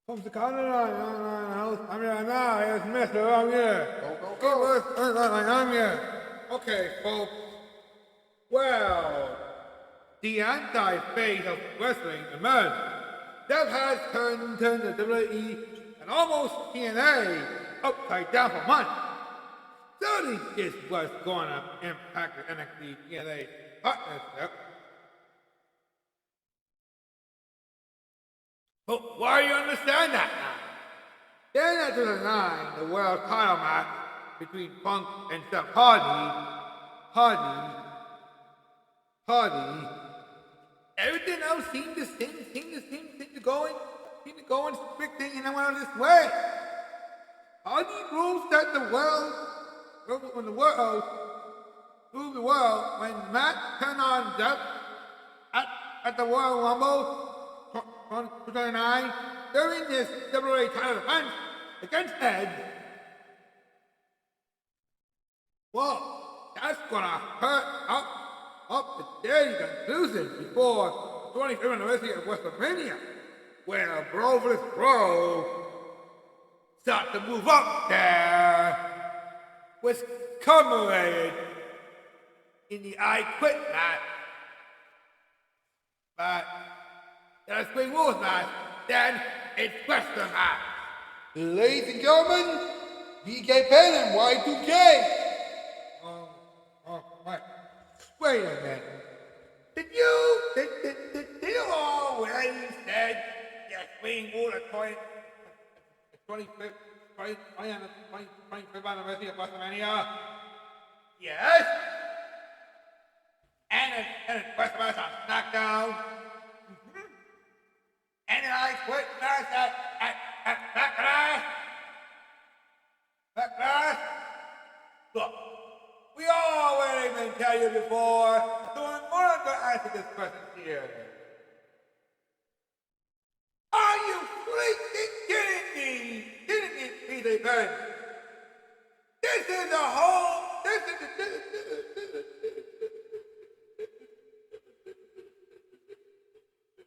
From the house. I'm here now. It's Mr. I'm here. Go. I'm here. Okay, folks. Well, the anti-phase of wrestling emerged. That has turned the WWE and almost TNA upside down for months. Certainly this was going to impact the NXT TNA partnership. But why do you understand that now? Then after the 9, the world title match between Punk and Seth Hardy, everything else seemed to go in strictly in one of this way. Hardy rules that the world ruled the world when Matt turned on Jeff at the Royal Rumble 2009 during this WWE title defense against Edge. Well, that's gonna hurt up the daily conclusion before the 25th anniversary of WrestleMania, where Bro vs. Bro start to move up there, was commemorated in the I Quit match. But the Spring Rules match, then it's Western match. Ladies and gentlemen, BK Penn and Y2K. Wait a minute. Did you already said the Spring Rules at 25th anniversary of WrestleMania? Yes. And it's Western match on SmackDown. And then I quit match at Backlash. Look, we already been telling you before, so I'm going to answer this question here. Are you freaking kidding me? PJ Penn? This is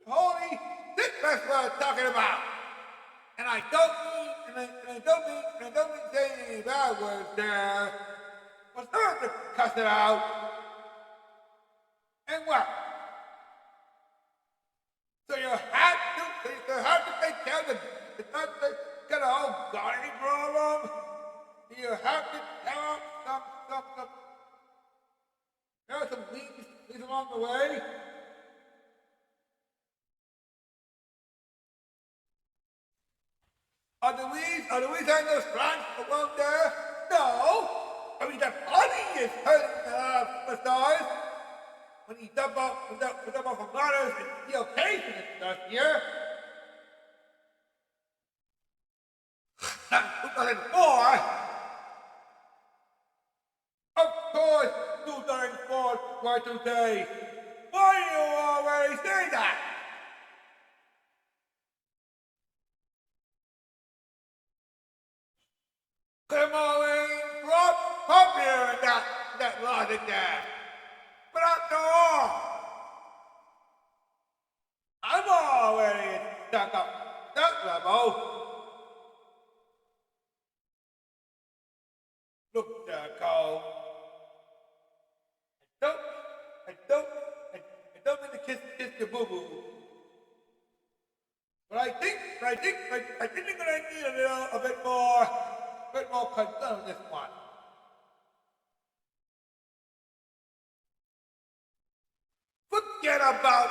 holy, that's what I'm talking about. And I don't mean saying any bad words there. But start to cuss it out. And what? So you have to take care of the got a whole gardening problem. You have to tell some weeds along the way. Are the weeds and those plants around there? No. I mean, the body is hurting superstars. When he dump off of ladders and steel cases and stuff here. 2004. Of course, 2004 Y2K. Why do you already say that? Come on, popular in that logic there. But after all, I'm already stuck up that level. Look, Cole. I don't mean to kiss your boo-boo. But I think you're gonna need a bit more concern on this one. Forget about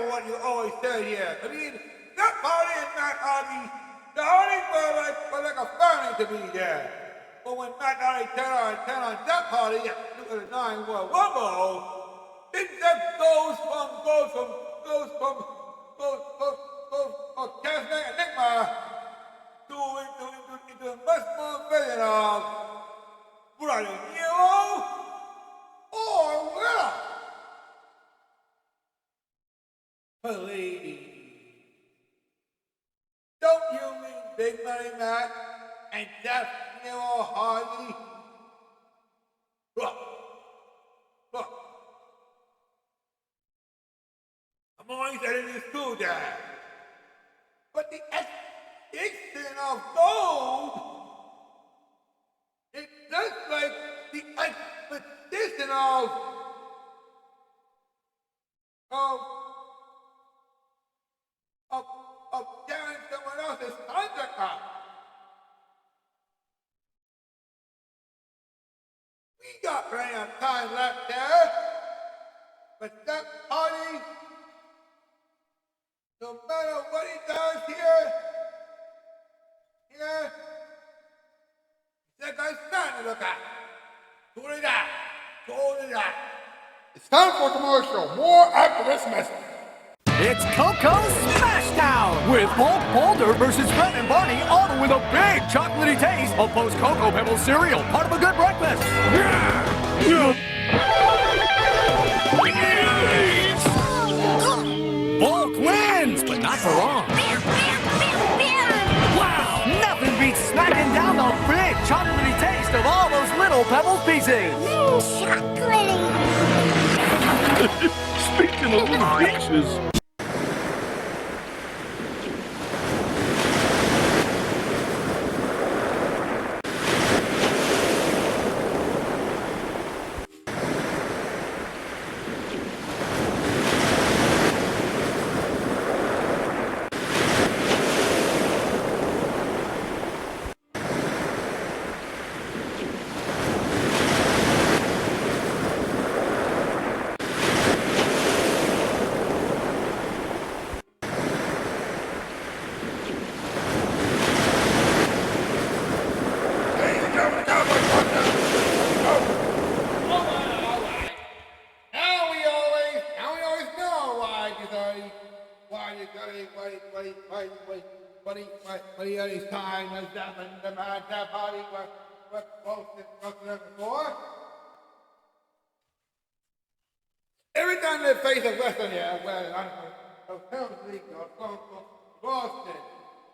what you always say here. I mean, that party is not Hardy. The Hardys were like a family to me there. But when Matt Hardy turned on that party at 2009 World Rumble, it just goes from Castle Enigma into a much more version of Brian Hero or Will. Please. Don't you mean Big Money Matt and Jeff Nero Hardy? Look. I'm always editing this too, Dad. But the expedition of gold. It's just like the expedition of of of carrying someone else's undercut. We got plenty of time left there, but that party, no matter what he does here, that guy's starting to look at. Totally that. It's time for a commercial. More after this message. It's Coco Smashdown with Hulk Boulder versus Fred and Barney, all with a big chocolatey taste of Post Cocoa Pebbles cereal, part of a good breakfast. Hulk wins, but not for long. Wow, nothing beats smacking down the big chocolatey taste of all those little Pebbles pieces. Chocolatey. Speaking of little pieces. What do you got these time? The man, that body, what close to before? Every time they face a Western here, or Films League, or Boston,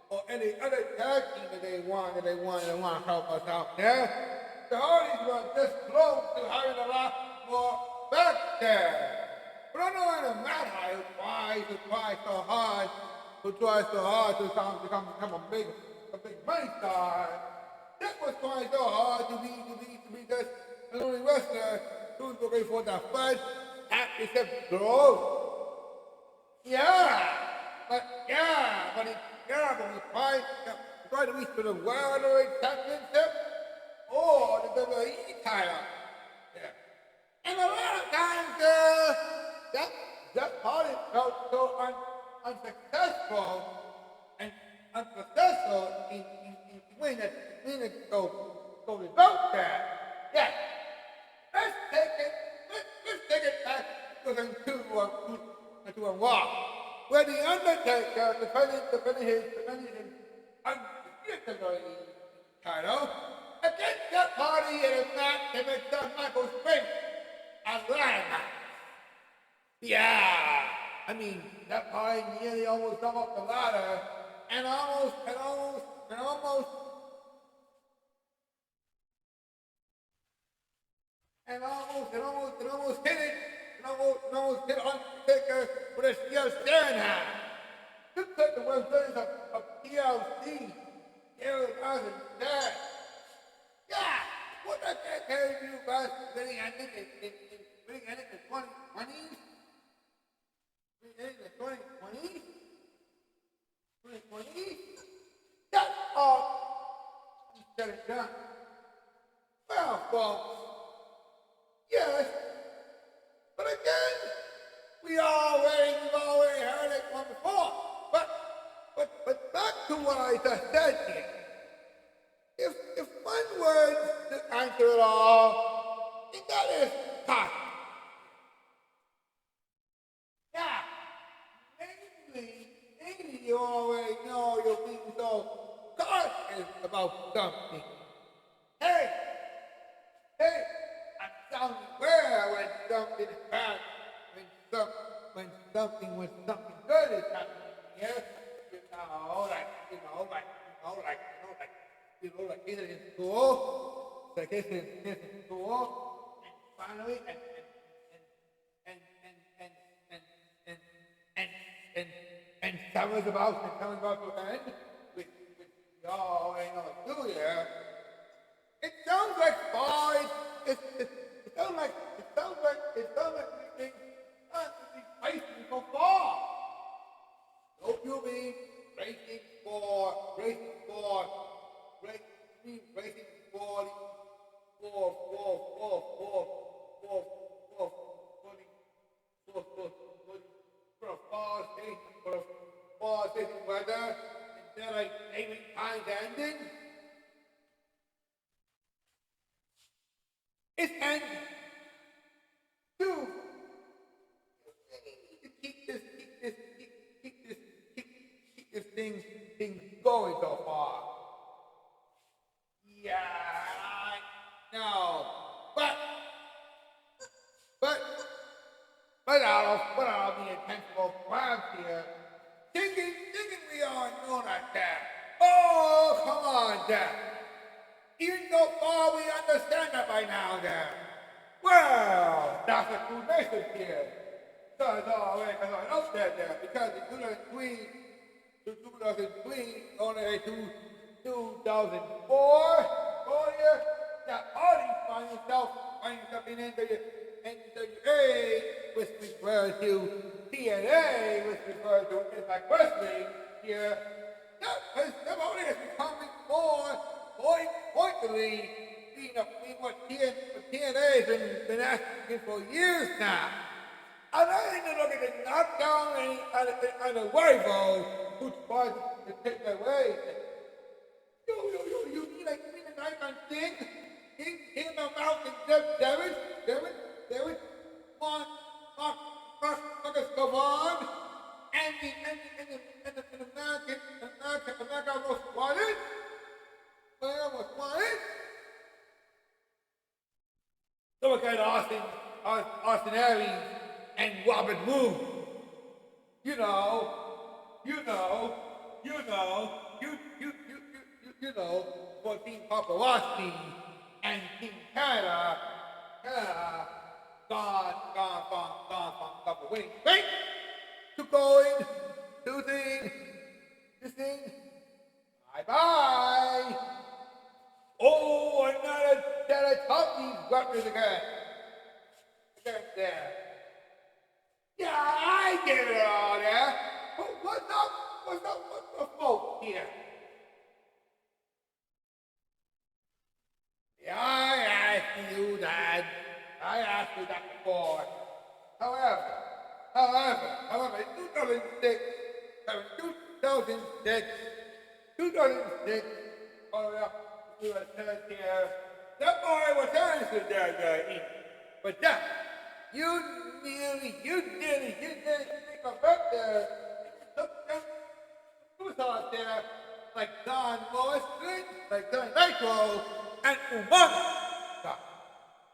or any other tag team that they want to help us out there, the Hardys were this close to having a lot more back there. But I know in a matter who tries so hard to become a big money star. That was trying so hard to be just an only wrestler who's looking for the first championship growth. But we try to reach for the World Heavyweight Championship or the WWE title. Yeah. And a lot of times, that party felt so unsuccessful in winning the go result there. Yeah. Let's take it back to a walk where the Undertaker defending his undisputed title against that party in a match that makes Michael Spring a ladder match. Yeah. I mean, that party nearly almost come up the ladder and almost hit it. It almost hit Undertaker with a steel staring hand. Just like the websites of TLC. There was that. Yeah. What the heck have you guys really ended in 2020? In the 2020? That's all said and done. Well, folks, yes, but again, we've already heard it one before. But back to what I just said here. If one word to answer it all, and that is caution. Maybe you already know you're being so cautious about something. Hey, I'm sounding well when something is bad, when something good is happening here. Like either in school, and finally, and summer's about to end with y'all ain't gonna do here. It sounds like boys. It sounds like these things aren't racing so far. Don't you mean racing for a far station weather instead of naming times ending? It's ending. Dude, you keep this thing going so far. Yeah, I know. But out of the intentional crowd here, thinking we are known at that. Oh, come on, Dad. Even so far we understand that by now, Dad. Well, that's a true message here. Because I know that because in 2003, only 2004, oh yeah, that party find yourself in NWA, which refers to TNA, which refers to Impact Wrestling here. The party is becoming more importantly, being what TNA has been asking for years now. And I think they're looking to knock down any rival who tries to take their way. You mean a Nightline thing? King of the Mountain, David, Marcus Gavon, and the American most wanted? So we got Austin Aries and Robert Roode. You know, for Team Paparazzi and Team Canada, gone from the winning streak to going to this thing. Bye-bye. Oh, another top these gutters again. There. Yeah, I get it all there. But what's the folk here? Yeah, I asked you that before. However, in 2006, all the way up to the third year, that boy was turning to the but that, you nearly make a bet there. Who was out there like Don Morrison, like Don Nitro, and Umaga.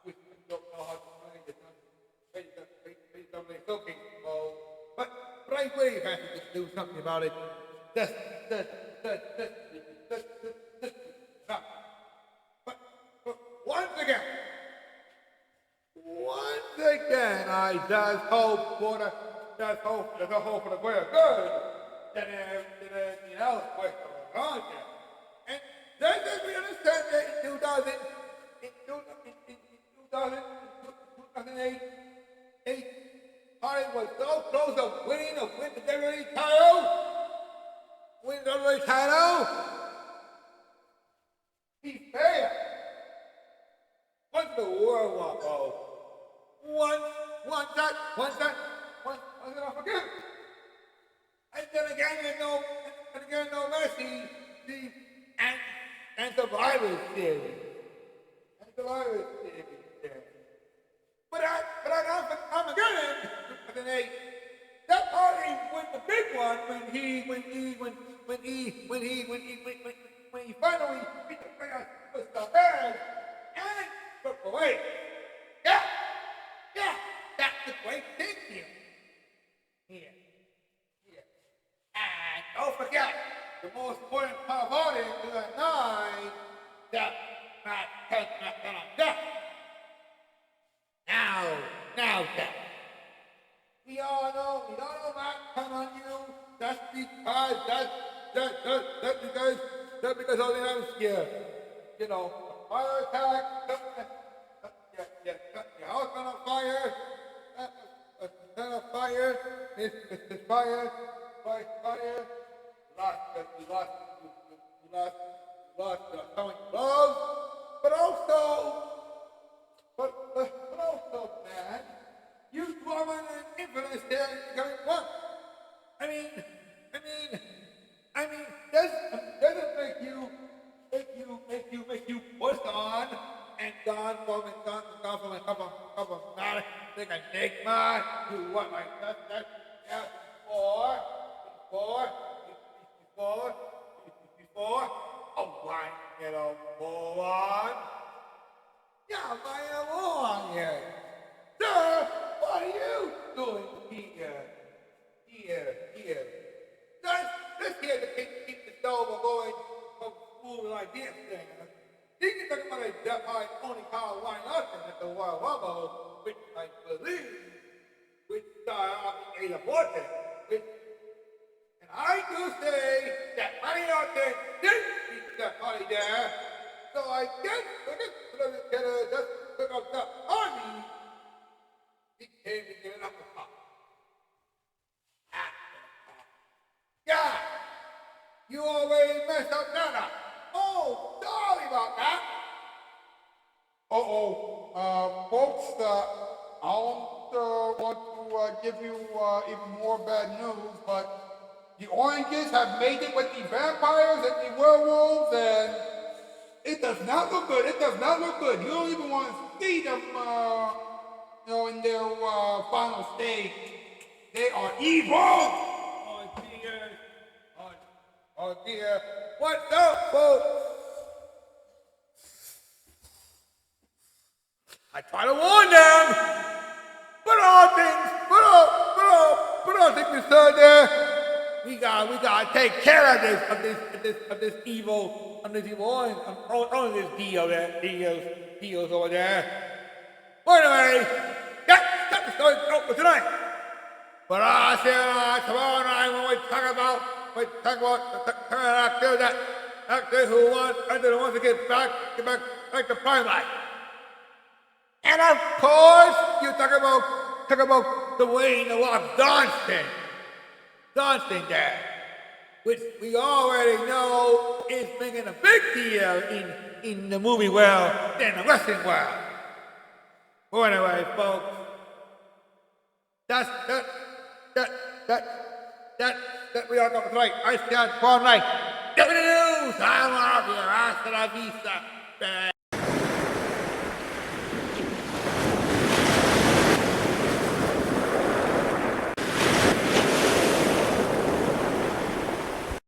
Which I don't know how to play the cooking mode, but I really have to just do something about it. But once again, I does hope for the greater good that anything else was going on there. And just as we understand that in 2008, Hardy was so close to winning the WWE title, he failed. Once the World War goes, once that, I forget. And then again, no mercy, and Survivor Series. But I'm again, that party went the big one when he finally beat the player with the bag and took away. Yeah, that's the great thing here. And don't forget, the most important part about it is the night that Matt death. Now, Dad. We all know Matt come on you. That's because Just because all the I'm scared. You know, a fire attack, set your house on fire, set on fire, it's fire, you lost someone you love, but also, man, you woman and influence there becoming one. I mean, doesn't make you push on and gone from a couple not like an enigma. You what like that before. Oh, why go on? Yeah, why go on here? Sir, what are you doing here? Let's here to keep the stove going from moving like this thing. You can talk about a deaf eye only car line up at the Royal Rumble, which I believe, which started off in 8 which, and I do say that Money Norton didn't keep that money there, so I guess we're just going to just look up the army. He came to get it up the top. Yeah, you already messed up that. Oh, sorry about that. Folks, I don't want to give you even more bad news, but the oranges have made it with the vampires and the werewolves, and it does not look good. You don't even want to see them, in their final stage. They are evil. Oh dear. What's up, folks? I try to warn them, but all things aside there, we gotta take care of this evil on this deals over there. But anyway, that's the story for tonight. But I say tomorrow night when we talk about the actor who wants to get back to Primelight. And of course, you talk about the Wayne the Rock dancing there, which we already know is making a big deal in the movie world and the wrestling world. Well, anyway, folks, that we are talking tonight. I stand for night. News. I'm out here. Hasta la vista.